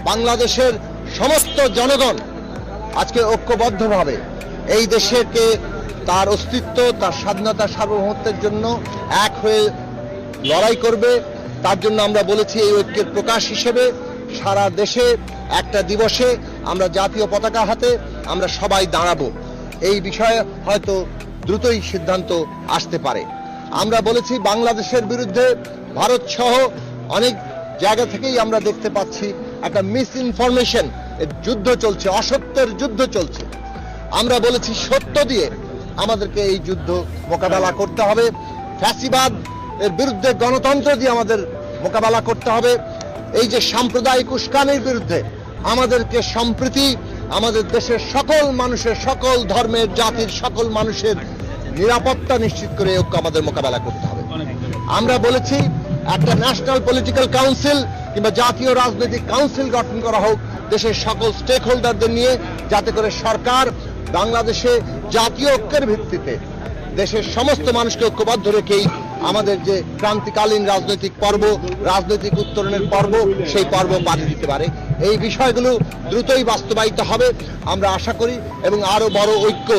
বাংলাদেশের সমস্ত জনগণ আজকে ঐক্যবদ্ধভাবে এই দেশকে তার অস্তিত্ব, তার স্বাধীনতা, সার্বভৌমত্বের জন্য এক হয়ে লড়াই করবে। তার জন্য আমরা বলেছি এই ঐক্যের প্রকাশ হিসেবে সারা দেশে একটা দিবসে আমরা জাতীয় পতাকা হাতে আমরা সবাই দাঁড়াবো। এই বিষয়ে হয়তো দ্রুতই সিদ্ধান্ত আসতে পারে। আমরা বলেছি বাংলাদেশের বিরুদ্ধে ভারত সহ অনেক জায়গা থেকেই আমরা দেখতে পাচ্ছি একটা মিস ইনফরমেশন যুদ্ধ চলছে, অসত্যের যুদ্ধ চলছে। আমরা বলেছি সত্য দিয়ে আমাদেরকে এই যুদ্ধ মোকাবেলা করতে হবে। ফ্যাসিবাদ এর বিরুদ্ধে গণতন্ত্র দিয়ে আমাদের মোকাবেলা করতে হবে। এই যে সাম্প্রদায়িক উস্কানির বিরুদ্ধে আমাদেরকে সম্প্রীতি, আমাদের দেশের সকল মানুষের, সকল ধর্মের, জাতির সকল মানুষের নিরাপত্তা নিশ্চিত করে ঐক্য আমাদের মোকাবেলা করতে হবে। আমরা বলেছি একটা ন্যাশনাল পলিটিক্যাল কাউন্সিল কিংবা জাতীয় রাজনৈতিক কাউন্সিল গঠন করা হোক দেশের সকল স্টেক হোল্ডারদের নিয়ে, যাতে করে সরকার বাংলাদেশে জাতীয় ঐক্যের ভিত্তিতে দেশের সমস্ত মানুষকে ঐক্যবদ্ধ রেখেই আমাদের যে ক্রান্তিকালীন রাজনৈতিক পর্ব, রাজনৈতিক উত্তরণের পর্ব, সেই পর্ব পাড়ি দিতে পারে। এই বিষয়গুলো দ্রুতই বাস্তবায়িত হবে আমরা আশা করি, এবং আরো বড় ঐক্য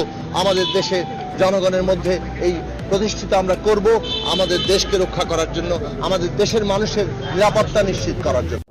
আমাদের দেশের জনগণের মধ্যে এই প্রতিষ্ঠিত আমরা করব আমাদের দেশকে রক্ষা করার জন্য, আমাদের দেশের মানুষের নিরাপত্তা নিশ্চিত করার জন্য।